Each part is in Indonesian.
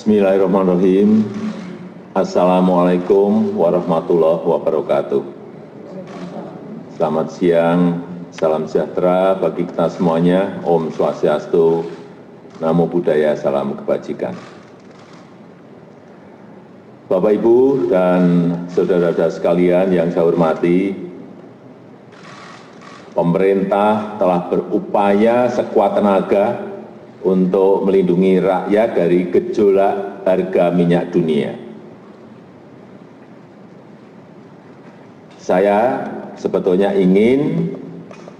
Bismillahirrahmanirrahim. Assalamualaikum warahmatullahi wabarakatuh. Selamat siang, salam sejahtera bagi kita semuanya. Om Swastiastu, Namo Buddhaya, salam kebajikan. Bapak, Ibu, dan saudara-saudara sekalian yang saya hormati, pemerintah telah berupaya sekuat tenaga untuk melindungi rakyat dari gejolak harga minyak dunia. Saya sebetulnya ingin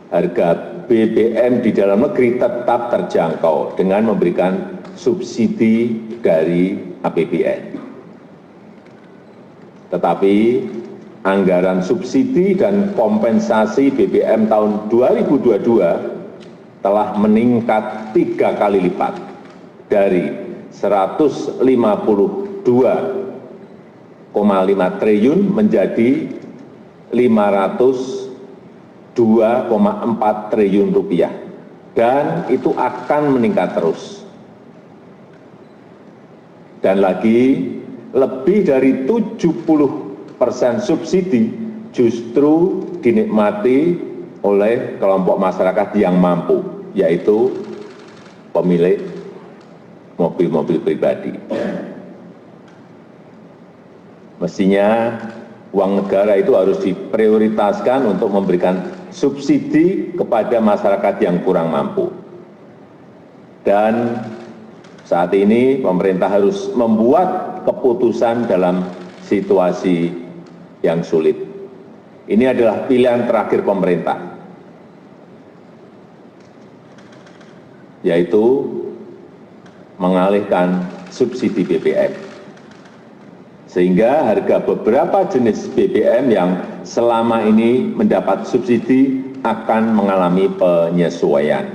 harga BBM di dalam negeri tetap terjangkau dengan memberikan subsidi dari APBN. Tetapi anggaran subsidi dan kompensasi BBM tahun 2022 telah meningkat 3 kali lipat dari 152,5 triliun menjadi 502,4 triliun rupiah, dan itu akan meningkat terus. Dan lagi, lebih dari 70% subsidi justru dinikmati oleh kelompok masyarakat yang mampu, yaitu pemilik mobil-mobil pribadi. Mestinya uang negara itu harus diprioritaskan untuk memberikan subsidi kepada masyarakat yang kurang mampu. Dan saat ini pemerintah harus membuat keputusan dalam situasi yang sulit. Ini adalah pilihan terakhir pemerintah, yaitu mengalihkan subsidi BBM, sehingga harga beberapa jenis BBM yang selama ini mendapat subsidi akan mengalami penyesuaian.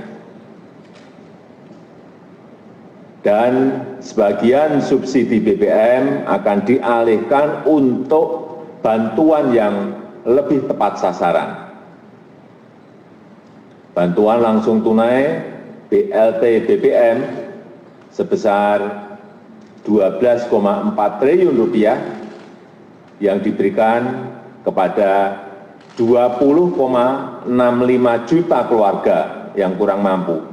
Dan sebagian subsidi BBM akan dialihkan untuk bantuan yang lebih tepat sasaran. Bantuan langsung tunai BLT BBM sebesar 12,4 triliun rupiah yang diberikan kepada 20,65 juta keluarga yang kurang mampu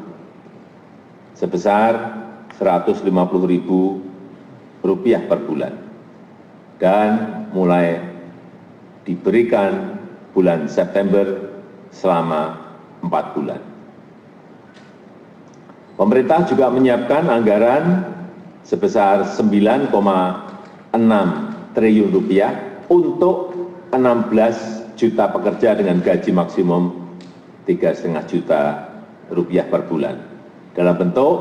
sebesar Rp150.000 per bulan, dan mulai diberikan bulan September selama 4 bulan. Pemerintah juga menyiapkan anggaran sebesar 9,6 triliun rupiah untuk 16 juta pekerja dengan gaji maksimum 3,5 juta rupiah per bulan dalam bentuk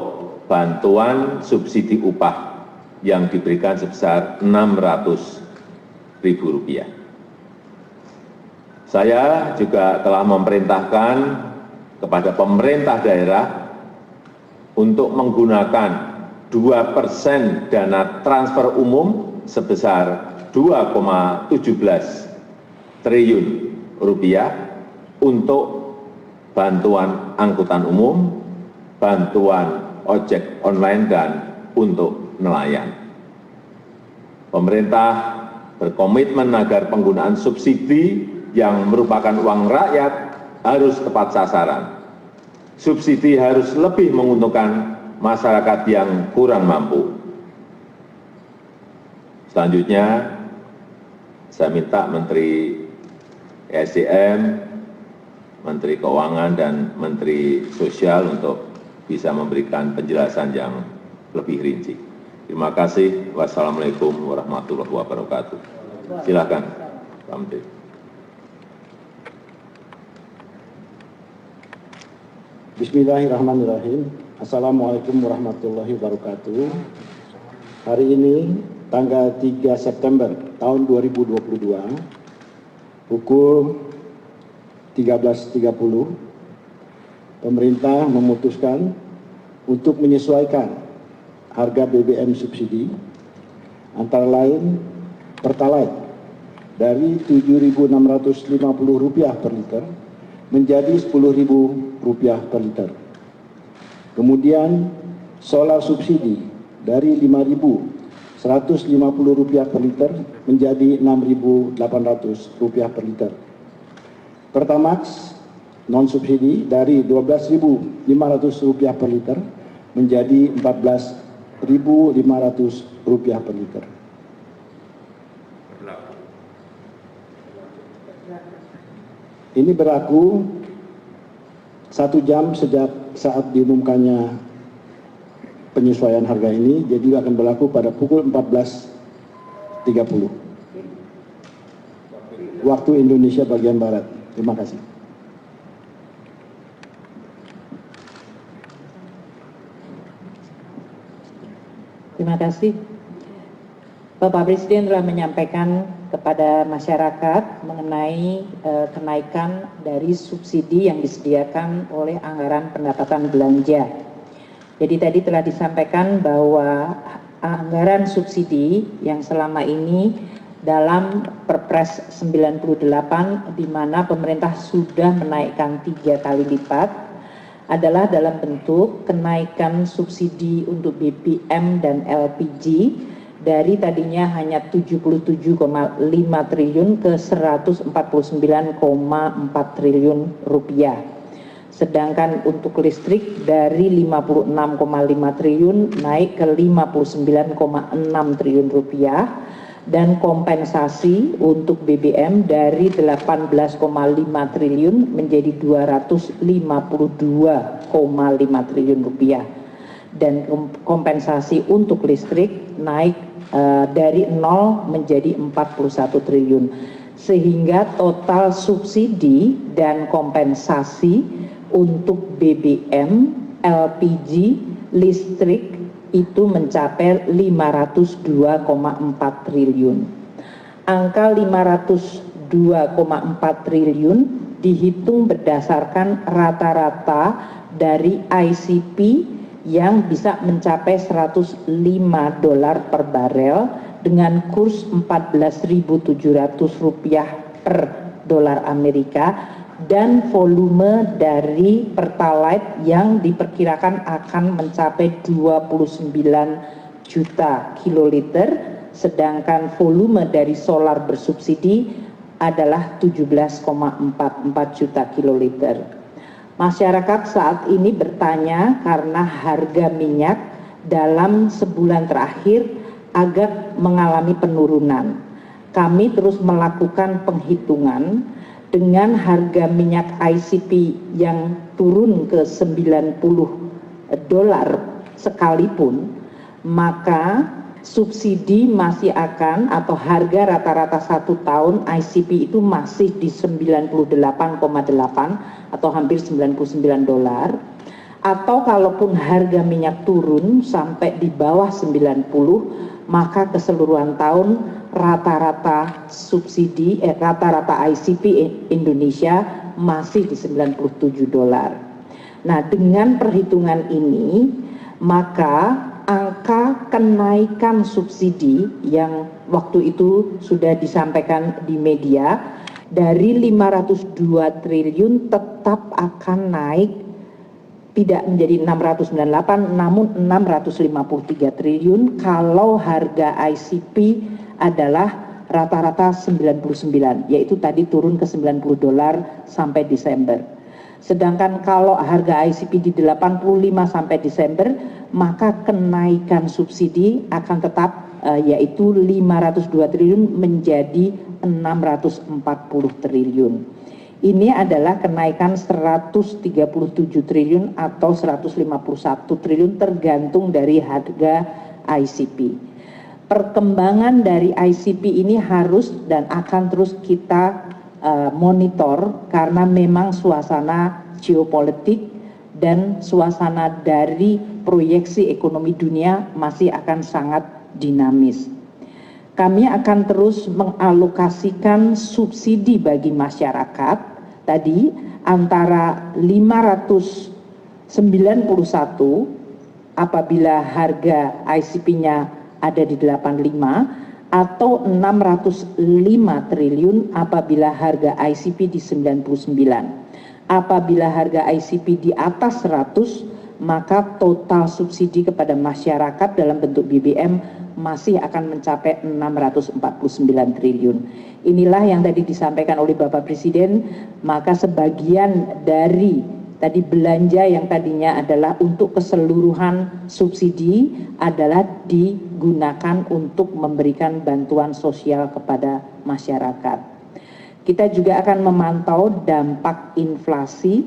bantuan subsidi upah yang diberikan sebesar Rp600.000. Saya juga telah memerintahkan kepada pemerintah daerah untuk menggunakan 2% dana transfer umum sebesar 2,17 triliun rupiah untuk bantuan angkutan umum, bantuan ojek online, dan untuk nelayan. Pemerintah berkomitmen agar penggunaan subsidi yang merupakan uang rakyat harus tepat sasaran. Subsidi harus lebih menguntungkan masyarakat yang kurang mampu. Selanjutnya, saya minta Menteri ESDM, Menteri Keuangan, dan Menteri Sosial untuk bisa memberikan penjelasan yang lebih rinci. Terima kasih. Wassalamualaikum warahmatullahi wabarakatuh. Silakan, Pak Menteri. Bismillahirrahmanirrahim. Assalamualaikum warahmatullahi wabarakatuh. Hari ini tanggal 3 September tahun 2022 pukul 13.30 pemerintah memutuskan untuk menyesuaikan harga BBM subsidi antara lain Pertalite dari Rp7.650 per liter menjadi Rp10.000 per liter. Kemudian solar subsidi dari Rp5.150 per liter menjadi Rp6.800 per liter. Pertamax non-subsidi dari Rp12.500 per liter menjadi Rp14.500 per liter. Ini berlaku 1 jam sejak saat diumumkannya penyesuaian harga ini, jadi akan berlaku pada pukul 14.30 waktu Indonesia bagian Barat. Terima kasih. Terima kasih. Bapak Presiden telah menyampaikan kepada masyarakat mengenai kenaikan dari subsidi yang disediakan oleh anggaran pendapatan belanja. Jadi tadi telah disampaikan bahwa anggaran subsidi yang selama ini dalam Perpres 98 di mana pemerintah sudah menaikkan 3 kali lipat adalah dalam bentuk kenaikan subsidi untuk BBM dan LPG dari tadinya hanya 77,5 triliun ke 149,4 triliun rupiah. Sedangkan untuk listrik dari 56,5 triliun naik ke 59,6 triliun rupiah dan kompensasi untuk BBM dari 18,5 triliun menjadi 252,5 triliun rupiah dan kompensasi untuk listrik naik dari 0 menjadi 41 triliun sehingga total subsidi dan kompensasi untuk BBM, LPG, listrik itu mencapai 502,4 triliun. Angka 502,4 triliun dihitung berdasarkan rata-rata dari ICP yang bisa mencapai $105 per barel dengan kurs Rp14.700 per dolar Amerika dan volume dari Pertalite yang diperkirakan akan mencapai 29 juta kiloliter, sedangkan volume dari solar bersubsidi adalah 17,44 juta kiloliter. Masyarakat saat ini bertanya karena harga minyak dalam sebulan terakhir agak mengalami penurunan. Kami terus melakukan penghitungan dengan harga minyak ICP yang turun ke $90 sekalipun, maka subsidi masih akan atau harga rata-rata 1 tahun ICP itu masih di 98,8 atau hampir $99, atau kalaupun harga minyak turun sampai di bawah 90, maka keseluruhan tahun rata-rata subsidi rata-rata ICP Indonesia masih di $97. Nah, dengan perhitungan ini maka angka kenaikan subsidi yang waktu itu sudah disampaikan di media dari 502 triliun tetap akan naik, tidak menjadi 698 namun 653 triliun kalau harga ICP adalah rata-rata 99, yaitu tadi turun ke $90 sampai Desember. Sedangkan kalau harga ICP di 85 sampai Desember, maka kenaikan subsidi akan tetap yaitu 502 triliun menjadi 640 triliun. Ini adalah kenaikan 137 triliun atau 151 triliun tergantung dari harga ICP. Perkembangan dari ICP ini harus dan akan terus kita monitor karena memang suasana geopolitik dan suasana dari proyeksi ekonomi dunia masih akan sangat dinamis. Kami akan terus mengalokasikan subsidi bagi masyarakat tadi antara 591 apabila harga ICP-nya ada di 85 atau 605 triliun apabila harga ICP di 99. Apabila harga ICP di atas 100, maka total subsidi kepada masyarakat dalam bentuk BBM masih akan mencapai 649 triliun. Inilah yang tadi disampaikan oleh Bapak Presiden, maka sebagian dari tadi belanja yang tadinya adalah untuk keseluruhan subsidi adalah digunakan untuk memberikan bantuan sosial kepada masyarakat. Kita juga akan memantau dampak inflasi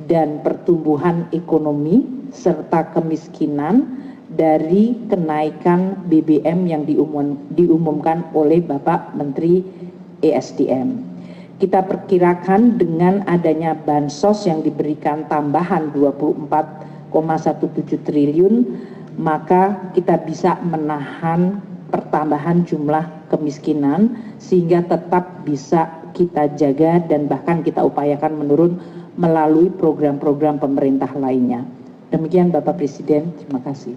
dan pertumbuhan ekonomi serta kemiskinan dari kenaikan BBM yang diumumkan oleh Bapak Menteri ESDM. Kita perkirakan dengan adanya bansos yang diberikan tambahan 24,17 triliun, maka kita bisa menahan pertambahan jumlah kemiskinan sehingga tetap bisa kita jaga dan bahkan kita upayakan menurun melalui program-program pemerintah lainnya. Demikian Bapak Presiden, terima kasih.